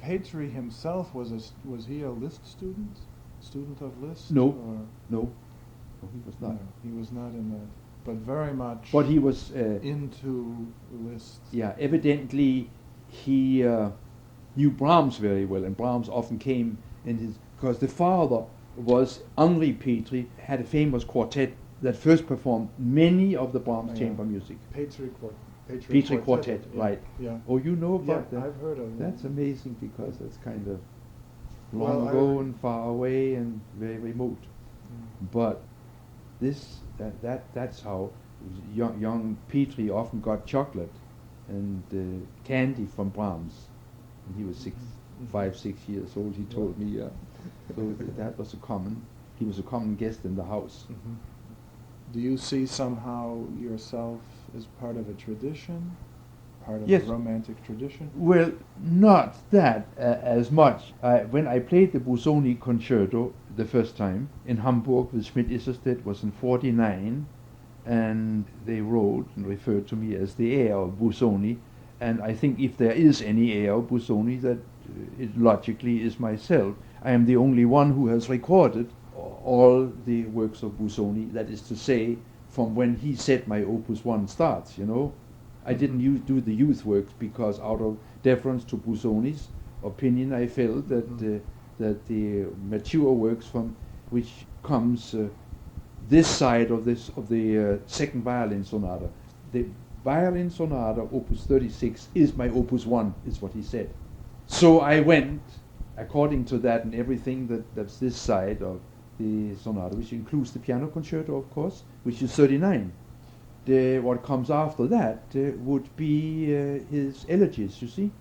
Petri himself was he a Liszt student? Student of Liszt? No. Or No, he was not. no, he was not in that, but very much. But he was into Liszt. yeah, evidently he knew Brahms very well, and Brahms often came in his, because the father was Henri Petri, had a famous quartet that first performed many of the Brahms Yeah. chamber music. Petri Quartet, yeah, right. Yeah. Oh, you know about Yeah, that? I've heard of That's that. amazing, because that's kind of Well, long I ago re- and far away and very remote. Mm. But that's how young Petri often got chocolate and candy from Brahms. And he was Mhm. 5, 6 years old. He told me, so that was he was a common guest in the house. Mhm. Do you see somehow yourself as part of a tradition, part of Yes. a romantic tradition? Well, not that as much. When I played the Busoni concerto the first time in Hamburg with Schmidt Isserstedt was in '49, and they wrote and referred to me as the heir of Busoni. And I think if there is any heir of Busoni, that it logically is myself. I am the only one who has recorded all the works of Busoni. That is to say, from when he said my Opus 1 starts. I didn't do the youth works because, out of deference to Busoni's opinion, I felt that that the mature works from which comes this side of the second violin sonata, the violin sonata Opus 36 is my Opus 1, is what he said. So I went according to that, and everything that's this side of the sonata, which includes the piano concerto, of course, which is 39. What comes after that would be his elegies, you see.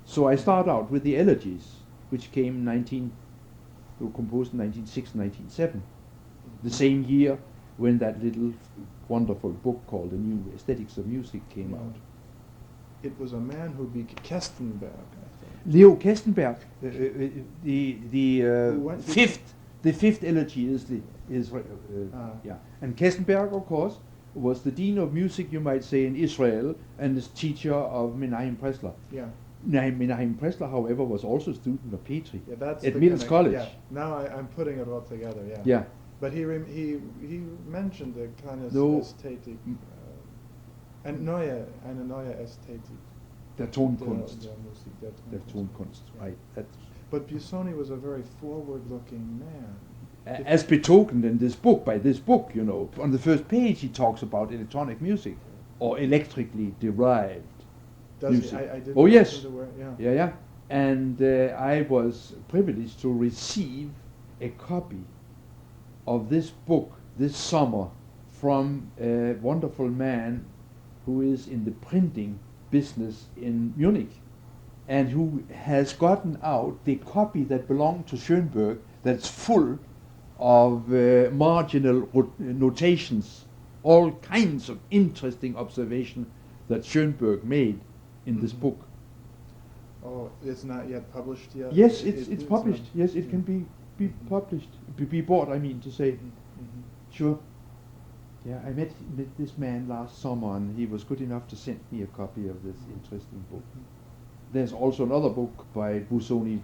So I start out with the elegies, which came were composed in 1906, 1907, the same year when that little wonderful book called The New Aesthetics of Music came out. It was a man who Kestenberg, I think. Leo Kestenberg, Who went to- the fifth elegy is yeah, and Kestenberg, of course, was the dean of music, you might say, in Israel, and is teacher of Menachem Pressler. Yeah. Menachem Pressler, however, was also a student of Petri Yeah, that's at the Mills College. Yeah. Now I'm putting it all together. Yeah. Yeah. But he mentioned the kind of No. Ästhetik, eine neue Ästhetik. Der Tonkunst. Der Musik, der Der Tonkunst. Tonkunst, right. That's But Busoni was a very forward-looking man. as betokened in this book, by this book, On the first page he talks about electronic music, or electrically derived Does music. he? I didn't Oh, yes. listen to where- yeah. Yeah. And I was privileged to receive a copy of this book this summer from a wonderful man who is in the printing business in Munich, and who has gotten out the copy that belonged to Schoenberg, that's full of marginal notations, all kinds of interesting observation that Schoenberg made in this Mhm. book. Oh, it's not yet published yet? Yes, it's published. not- Yes, it can be published, be bought, I mean to say. Mhm. Sure. Yeah, I met this man last summer, and he was good enough to send me a copy of this interesting book. There's also another book by Busoni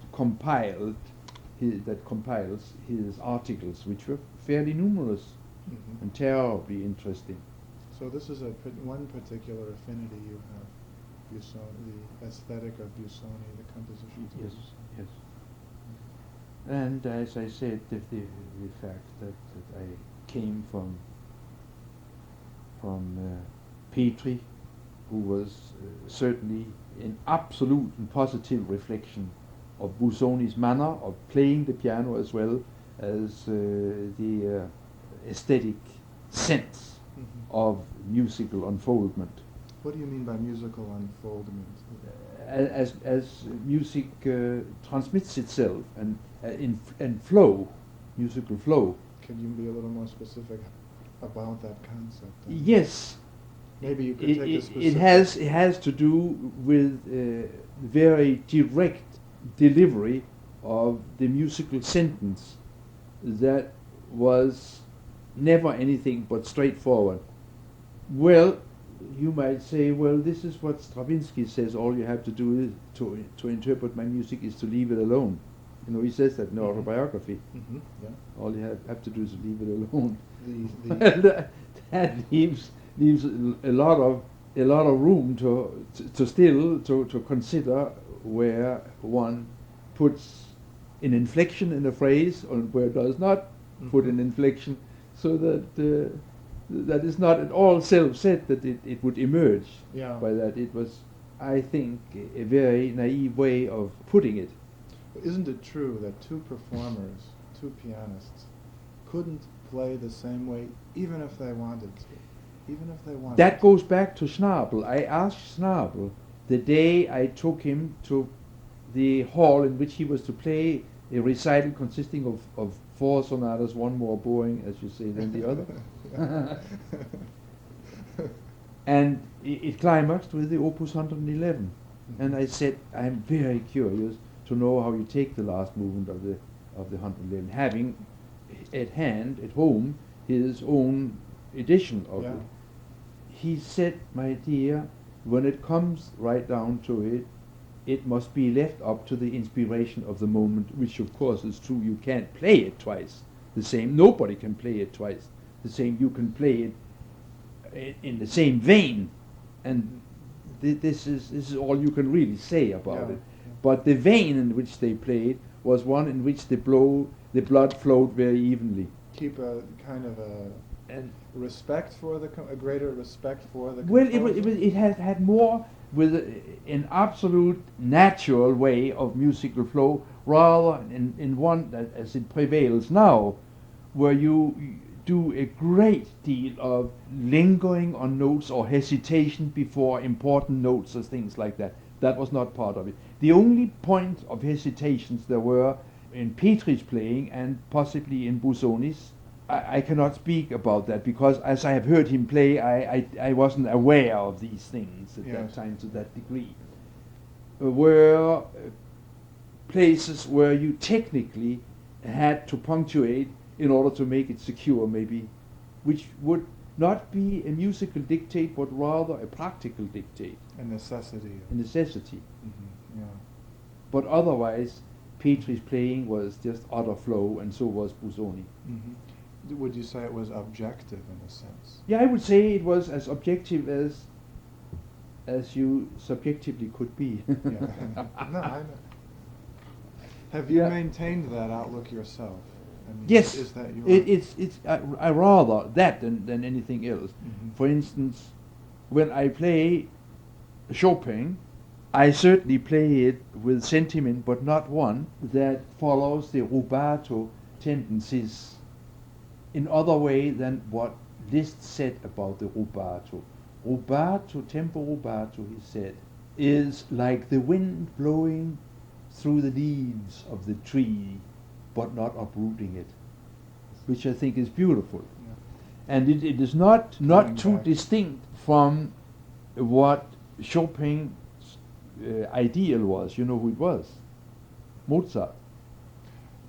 that compiles his articles, which were fairly numerous Mhm. and terribly interesting. So this is one particular affinity you have, Busoni, the aesthetic of Busoni, the compositions of Yes, Busoni. yes. And as I said, the fact that I came from Petri, who was certainly an absolute and positive reflection of Busoni's manner of playing the piano, as well as the aesthetic sense Mhm. of musical unfoldment. What do you mean by musical unfoldment? As music transmits itself and flow, musical flow. Can you be a little more specific about that concept? Yes, Maybe you could take a it specific... has to do with very direct delivery of the musical sentence that was never anything but straightforward. Well, you might say, well, this is what Stravinsky says. All you have to do is to interpret my music is to leave it alone. You know, he says that in the autobiography. Mm-hmm. Yeah. All you have to do is leave it alone. The That leaves a lot of room to still consider where one puts an inflection in a phrase and where it does not put an inflection, so that that is not at all self-said that it would emerge Yeah. by that. It was, I think, a very naive way of putting it. Isn't it true that two performers, two pianists, couldn't play the same way even if they wanted to? Even if they wanted That to. goes back to Schnabel. I asked Schnabel the day I took him to the hall in which he was to play a recital consisting of 4 sonatas, one more boring, as you say, than the other. And it climaxed with the Opus 111. And I said, I'm very curious to know how you take the last movement of the 111, having at hand, at home, his own edition of it. He said, my dear, when it comes right down to it, it must be left up to the inspiration of the moment, which of course is true. You can't play it twice the same. Nobody can play it twice the same. You can play it in the same vein, and this is all you can really say about it. But the vein in which they played was one in which the blood flowed very evenly. Keep a kind of And respect for a greater respect for the well, composer? it had more with an absolute natural way of musical flow, rather in one that, as it prevails now, where you do a great deal of lingering on notes or hesitation before important notes or things like that. That was not part of it. The only point of hesitations there were in Petri's playing and possibly in Busoni's. I cannot speak about that because as I have heard him play, I wasn't aware of these things at that time to that degree. Were places where you technically had to punctuate in order to make it secure, maybe, which would not be a musical dictate, but rather a practical dictate. A necessity. A necessity. Mm-hmm. Yeah. But otherwise, Petri's playing was just utter flow, and so was Busoni. Mm-hmm. Would you say it was objective in a sense? Yeah, I would say it was as objective as you subjectively could be. Yeah. No, I know. Have you maintained that outlook yourself? I mean, Yes, is that your? it's I rather that than anything else. Mm-hmm. For instance, when I play Chopin, I certainly play it with sentiment, but not one that follows the rubato tendencies in other way than what Liszt said about the rubato. Rubato, tempo rubato, he said, is like the wind blowing through the leaves of the tree, but not uprooting it, which I think is beautiful. Yeah. And it is not too back. distinct from what Chopin's ideal was. You know who it was? Mozart.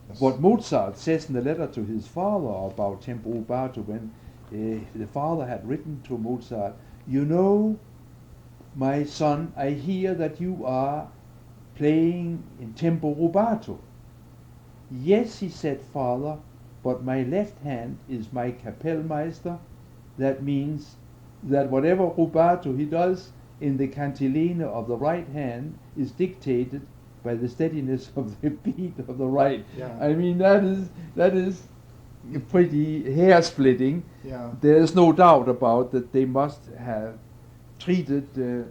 Yes. What Mozart says in the letter to his father about tempo rubato, when the father had written to Mozart, you know, my son, I hear that you are playing in tempo rubato. Yes, he said, father, but my left hand is my Kapellmeister. That means that whatever rubato he does in the cantilene of the right hand is dictated by the steadiness of the beat of the right. Yeah. I mean, that is pretty hair-splitting. Yeah. There is no doubt about that they must have treated the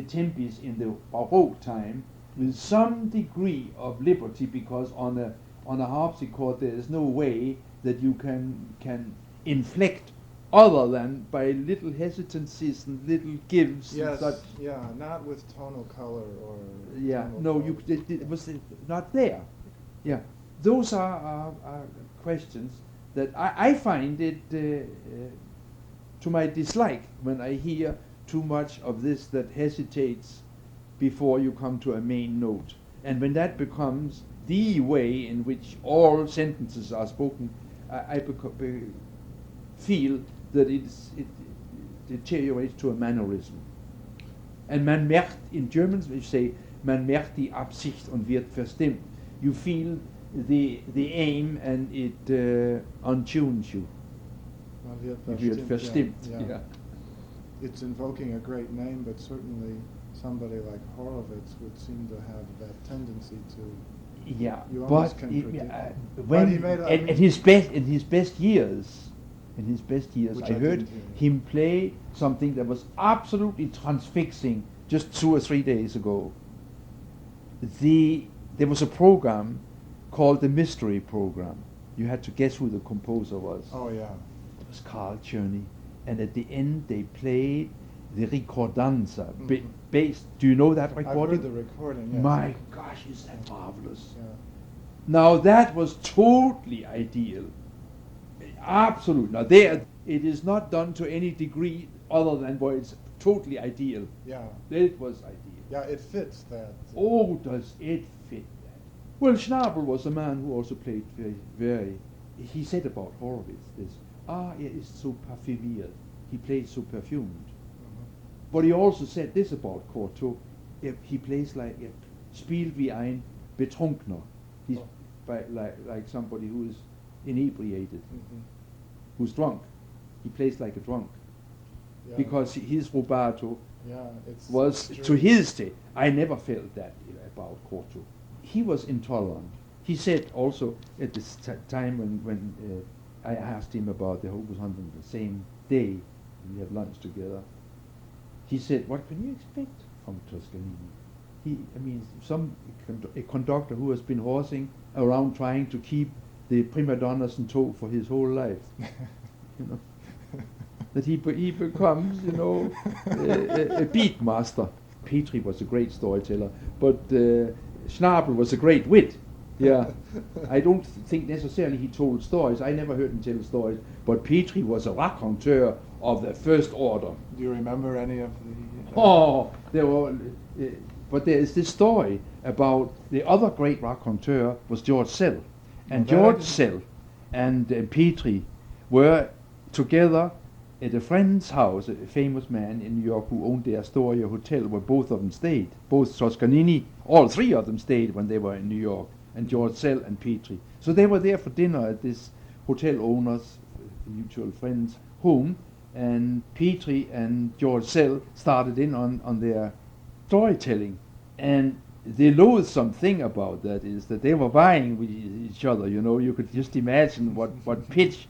tempis in the Baroque time with some degree of liberty, because on a harpsichord there is no way that you can inflect other than by little hesitancies and little gives. Yes. And such. Yeah. Not with tonal color or. Yeah. tonal No, color. it was not there. Yeah. Those are questions that I find it to my dislike when I hear too much of this that hesitates before you come to a main note. And when that becomes the way in which all sentences are spoken, I feel that deteriorates to a mannerism. And man merkt, in German we say, man merkt die Absicht und wird verstimmt. You feel the aim and it untunes you. Man Wird verstimmt, yeah. yeah. It's invoking a great name, but certainly somebody like Horowitz would seem to have that tendency to. Yeah, You but almost can predict. when But he made, at his best years, Which I I heard didn't hear. him play something that was absolutely transfixing just 2 or 3 days ago. There was a program called the Mystery Program. You had to guess who the composer was. Oh yeah. It was Carl Czerny, and at the end they played the Ricordanza, based. Do you know that recording? I've heard the recording. Yes. My gosh, is that marvelous! Yeah. Now that was totally ideal. Absolute. Now there, it is not done to any degree other than where it's totally ideal. Yeah. It was ideal. Yeah. It fits that. Oh, does it fit that? Well, Schnabel was a man who also played very. He said about Horowitz this. Er ist so parfümiert. He played so perfumed. But he also said this about Cortot. He plays like spielt wie ein Betrunkener. He's like somebody who is inebriated, who's drunk. He plays like a drunk. Yeah. Because his rubato it's was true. to his day. I never felt that about Cortot. He was intolerant. He said also at this time when I asked him about the Hocus Hunting the same day, we had lunch together. He said, "What can you expect from Toscanini? A conductor who has been horsing around trying to keep the prima donnas in tow for his whole life, you know, that he becomes, you know, a beat master." Petri was a great storyteller, but Schnabel was a great wit. Yeah, I don't think necessarily he told stories. I never heard him tell stories, but Petri was a raconteur of the first order. Do you remember any of the? There were, but there is this story about the other great raconteur was George Sell, and George Sell and Petri were together at a friend's house, a famous man in New York who owned the Astoria Hotel, where both of them stayed. Both Toscanini, all three of them stayed when they were in New York, and George Sell and Petri. So they were there for dinner at this hotel owner's mutual friend's home, and Petri and George Sell started in on their storytelling. And the loathsome thing about that is that they were vying with each other, you know. You could just imagine what pitch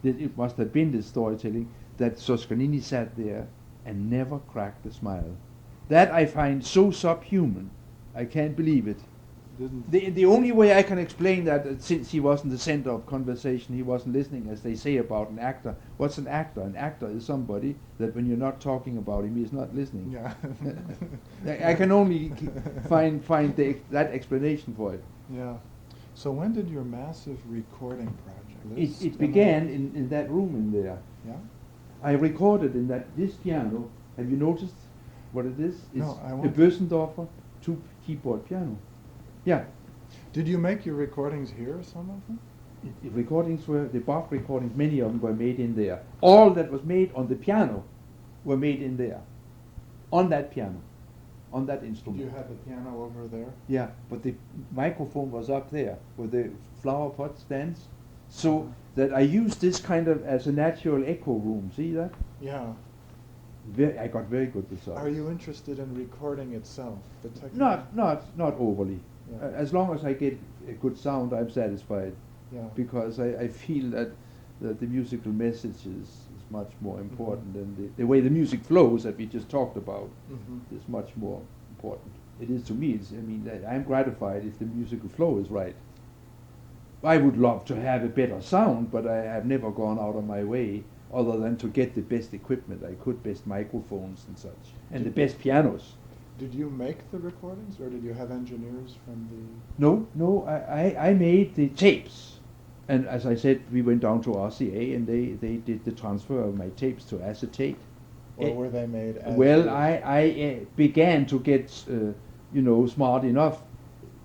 that it must have been, this storytelling, that Toscanini sat there and never cracked a smile. That I find so subhuman. I can't believe it. The only way I can explain that, since he wasn't the center of conversation, he wasn't listening, as they say about an actor. What's an actor? An actor is somebody that when you're not talking about him, he's not listening. Yeah. I can only find that explanation for it. Yeah. So when did your massive recording project? It began in that room in there. Yeah. I recorded in this piano. Have you noticed what it is? It's No, I a won't. Bösendorfer two-keyboard piano. Yeah. Did you make your recordings here, some of them? The recordings were, the Bach recordings, many of them were made in there. All that was made on the piano were made in there. On that piano. On that instrument. You had the piano over there? Yeah, but the microphone was up there where the flower pot stands. So that I used this kind of as a natural echo room. See that? Yeah. I got very good results. Are you interested in recording itself? The technique? Not overly. Yeah. As long as I get a good sound, I'm satisfied. Yeah. Because I feel that the musical message is much more important than the way the music flows that we just talked about is much more important. It is to me. I'm gratified if the musical flow is right. I would love to have a better sound, but I have never gone out of my way other than to get the best equipment I could, best microphones and such, and the best pianos. Did you make the recordings, or did you have engineers from the? No, I made the tapes. And as I said, we went down to RCA and they did the transfer of my tapes to acetate. Or were they made as? Well, I began to get, smart enough.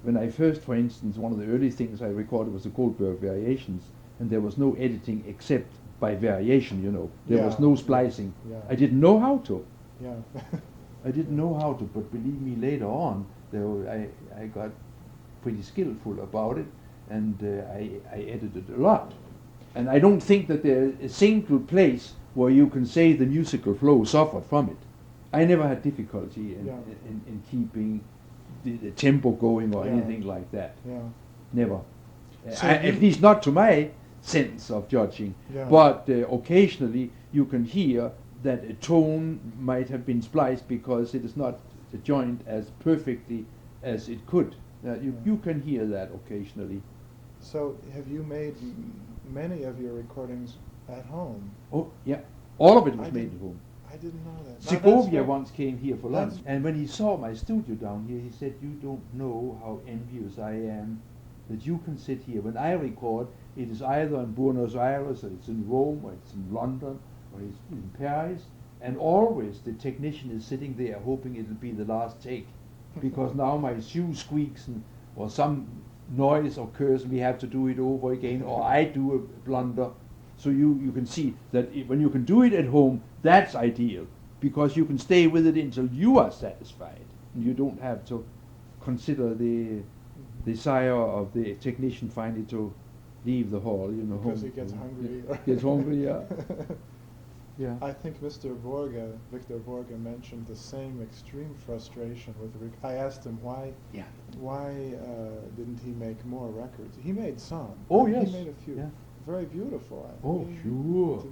When I first, for instance, one of the early things I recorded was the Goldberg Variations, and there was no editing except by variation, you know. There was Yeah, no splicing. yeah. I didn't know how to. Yeah. I didn't know how to, but believe me, later on, I got pretty skillful about it, and I edited a lot. And I don't think that there's a single place where you can say the musical flow suffered from it. I never had difficulty in, Yeah. in keeping the tempo going or Yeah. anything like that. Yeah. Never. So At least not to my sense of judging. Yeah. But occasionally you can hear that a tone might have been spliced because it is not joined as perfectly as it could. You can hear that occasionally. So have you made many of your recordings at home? Oh, yeah. All of it was I made didn't- at home. I didn't know that. Now, Segovia that's very- once came here for lunch, that's- and when he saw my studio down here, he said, "You don't know how envious I am that you can sit here. When I record, it is either in Buenos Aires, or it's in Rome, or it's in London, or it's in Paris, and always the technician is sitting there hoping it'll be the last take, because now my shoe squeaks or some noise occurs and we have to do it over again, or I do a blunder." So you can see that when you can do it at home, that's ideal, because you can stay with it until you are satisfied, and you don't have to consider the desire of the technician finally to leave the hall, you know. Because he home. gets hungry. Yeah. Gets hungry, yeah. Yeah. I think Victor Borge mentioned the same extreme frustration with I asked him why didn't he make more records? He made some. Oh, yes. He made a few. Yeah. Very beautiful. Oh, sure.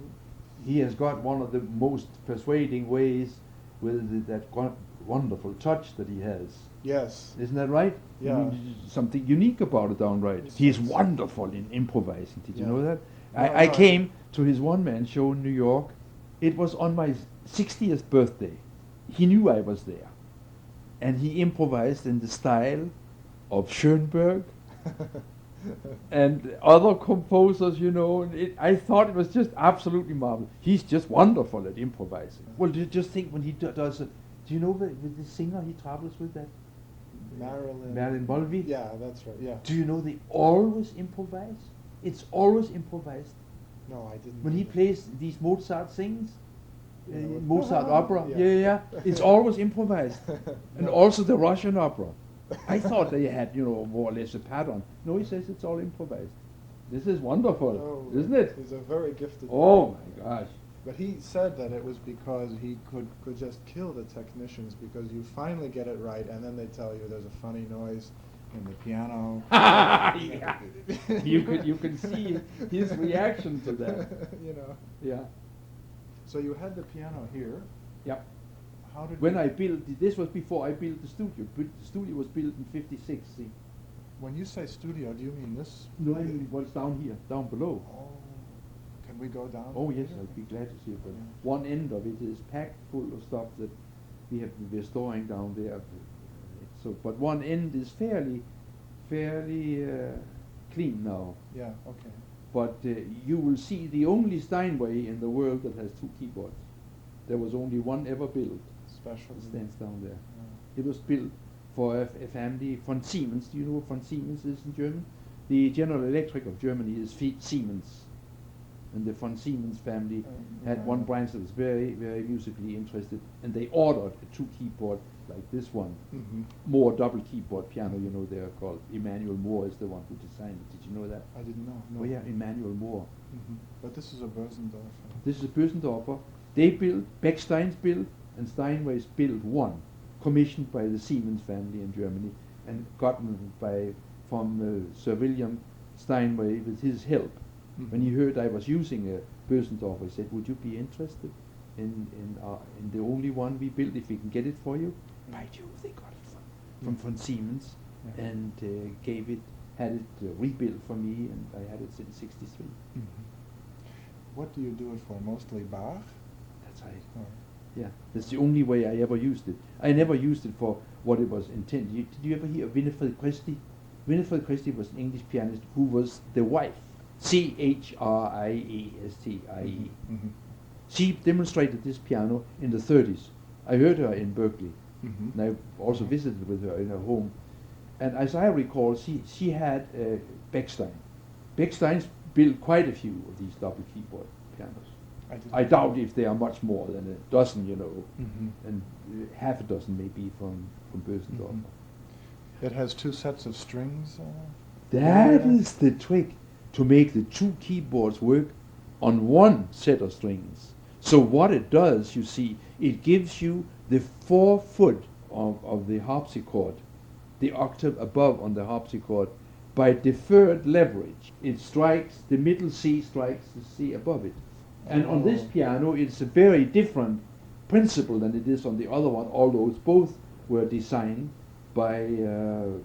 He has got one of the most persuading ways with that wonderful touch that he has. Yes. Isn't that right? Yeah. I mean, something unique about it, downright. It's He's nice. wonderful in improvising. Did you Yeah. know that? No, I no, came to his one-man show in New York. It was on my 60th birthday. He knew I was there. And he improvised in the style of Schoenberg and other composers, you know. And I thought it was just absolutely marvelous. He's just wonderful at improvising. Well, just think when he does it. Do you know with the singer he travels with, that Marilyn Mulvey? Yeah, that's right. Yeah. Do you know they always improvise? It's always improvised. No, I didn't. When he know that. plays these Mozart things, Yeah, with- Mozart opera, Yeah. yeah, it's always improvised. And No. also the Russian opera. I thought they had, you know, more or less a pattern. No, he says it's all improvised. This is wonderful, Oh, isn't it? He's a very gifted Oh man. my gosh. But he said that it was because he could just kill the technicians, because you finally get it right and then they tell you there's a funny noise in the piano. Yeah. You can see his reaction to that. You know. Yeah. So you had the piano here. Yep. How did When you- I built, this was before I built the studio. The studio was built in '56. See? When you say studio, do you mean this? No, I mean what's down here, down below. Oh, can we go down? Oh yes, later? I'd be glad to see it. But Yeah. one end of it is packed full of stuff that we're storing down there. So, but one end is fairly clean now. Yeah. Okay. But you will see the only Steinway in the world that has two keyboards. There was only one ever built. Special. It stands down there. Yeah. It was built for a family, von Siemens. Do you know what von Siemens is in German? The General Electric of Germany is Siemens. And the von Siemens family had one branch that was very, very musically interested, and they ordered a two-keyboard like this one. Mm-hmm. Moore double keyboard piano, you know, they're called. Emmanuel Moore is the one who designed it. Did you know that? I didn't know. No. Oh yeah, Emmanuel Moore. Mm-hmm. But this is a Bösendorf. This is a Bösendorfer. They built, Beckstein's built, and Steinway's built one, commissioned by the Siemens family in Germany, and gotten from Sir William Steinway with his help. Mm-hmm. When he heard I was using a Bösendorfer, he said, "Would you be interested in the only one we built, if we can get it for you?" By Jove, they got it from von Siemens, Yeah. and had it rebuilt for me, and I had it since '63. Mm-hmm. What do you do it for? Mostly Bach? That's right. Or Yeah, that's the only way I ever used it. I never used it for what it was intended. Did you ever hear of Winifred Christie? Winifred Christie was an English pianist who was the wife, Christiestie. Mm-hmm. She demonstrated this piano in the 30s. I heard her in Berkeley, Mm-hmm. and I also visited with her in her home. And as I recall, she had Beckstein. Beckstein's built quite a few of these double keyboard pianos. didn't I know. doubt if there are much more than a dozen, Mhm. and half a dozen maybe from Bösendorf. Mhm. It has two sets of strings. That Yeah. is the trick, to make the two keyboards work on one set of strings. So what it does, you see, it gives you the 4 foot of the harpsichord, the octave above on the harpsichord, by deferred leverage. It strikes, the middle C strikes the C above it. And on this Oh. piano, it's a very different principle than it is on the other one, although both were designed by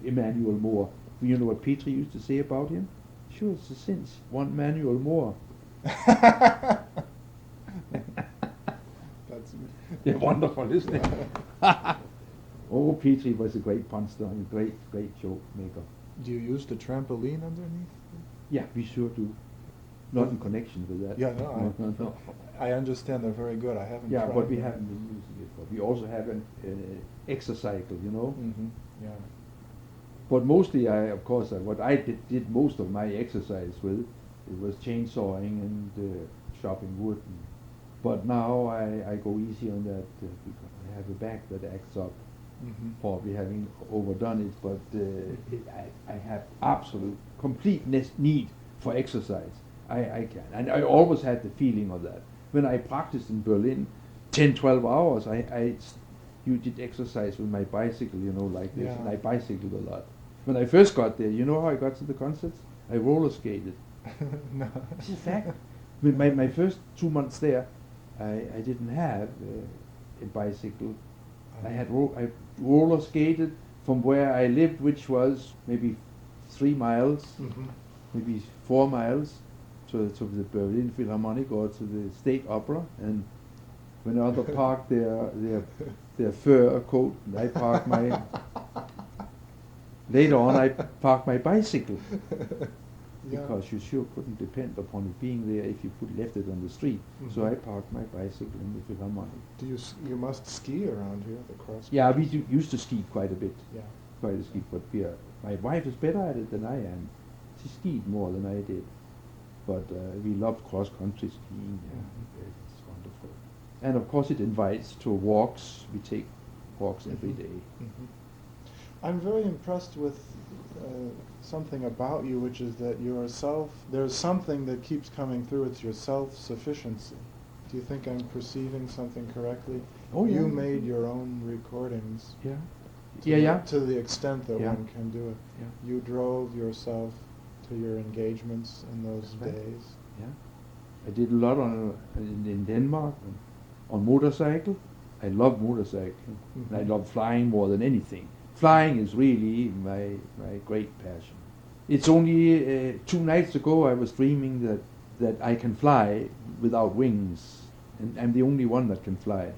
Emanuel Moore. You know what Petri used to say about him? Sure, it's a cinch. One Manuel Moore. That's Yeah, wonderful, isn't it? Oh, Petri was a great punster and a great joke maker. Do you use the trampoline underneath? Yeah, we sure do. Not in connection with that. Yeah, no, no. I understand they're very good. I haven't Yeah, tried but we them. haven't been using it for. We also have an exercycle, Yeah. But mostly, what I did most of my exercise with, it was chainsawing and chopping wood. But now I go easy on that because I have a back that acts up, probably having overdone it. But I have absolute, complete need for exercise. I can, and I always had the feeling of that. When I practiced in Berlin, 10, 12 hours, you did exercise with my bicycle, like this, Yeah. and I bicycled a lot. When I first got there, you know how I got to the concerts? I roller skated. No. It's a fact. With my first 2 months there, I didn't have a bicycle. I roller skated from where I lived, which was maybe 3 miles, Mhm. maybe 4 miles, to the Berlin Philharmonic or to the State Opera. And when others parked their fur coat, and I parked my. Later on, I parked my bicycle. Yeah. Because you sure couldn't depend upon it being there if you left it on the street. So Mhm. I parked my bicycle in the Philharmonic. You must ski around here, the cross. Yeah, we used to ski quite a bit. Yeah. Quite a ski, but my wife is better at it than I am. She skied more than I did. But we loved cross-country skiing. Yeah, it's wonderful. And of course it invites to walks. We take walks every day. Mhm. I'm very impressed with something about you, which is that there's something that keeps coming through. It's your self-sufficiency. Do you think I'm perceiving something correctly? Oh, yeah. You made your own recordings. Yeah. To the extent that Yeah. one can do it. Yeah. You drove yourself to your engagements in those That's right. days. Yeah. I did a lot in Denmark on motorcycle. I love motorcycling. And I love flying more than anything. Flying is really my great passion. It's only 2 nights ago I was dreaming that I can fly without wings, and I'm the only one that can fly,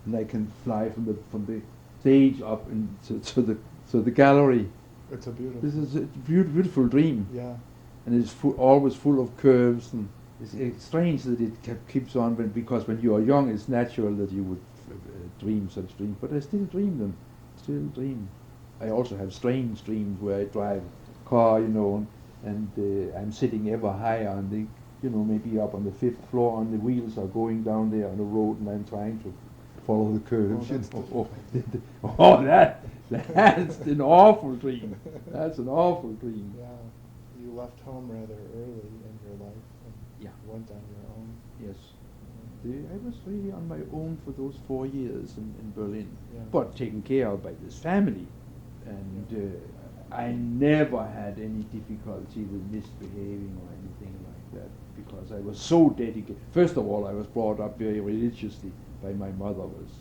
and I can fly from the stage up to the gallery. It's a beautiful. This is a beautiful dream, Yeah. and it's always full of curves, and it's strange that it keeps on. Because when you are young, it's natural that you would dream such dreams, but I still dream them. Still dream. I also have strange dreams where I drive car, and I'm sitting ever higher on the, maybe up on the 5th floor, and the wheels are going down there on the road, and I'm trying to follow the curves. That's an awful dream. That's an awful dream. Yeah. You left home rather early in your life and Yeah. went on your own. Yes. I was really on my own for those 4 years in Berlin, Yeah. but taken care of by this family. And I never had any difficulty with misbehaving or anything like that, because I was so dedicated. First of all, I was brought up very religiously by my mother, was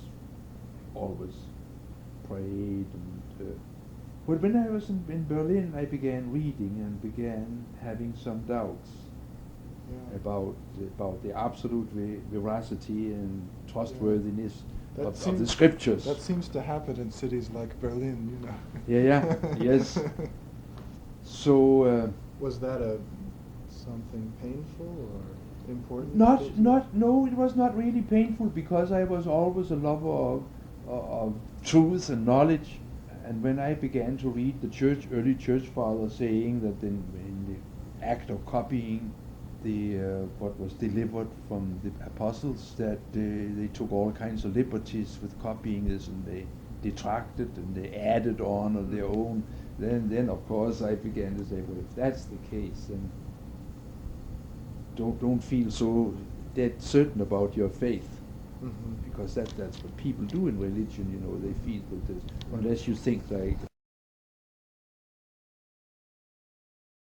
always prayed. But when I was in Berlin, I began reading and began having some doubts Yeah. about the absolute veracity and trustworthiness of the seems- scriptures. That seems to happen in cities like Berlin, Yeah, yes. So Was that something painful or important? no, it was not really painful, because I was always a lover of truth and knowledge. And when I began to read the early church fathers saying that in the act of copying, what was delivered from the apostles, that they took all kinds of liberties with copying this, and they detracted and they added on their own. Then of course I began to say, well, if that's the case, then don't feel so dead certain about your faith, Mm-hmm. because that's what people do in religion. They feel that unless you think like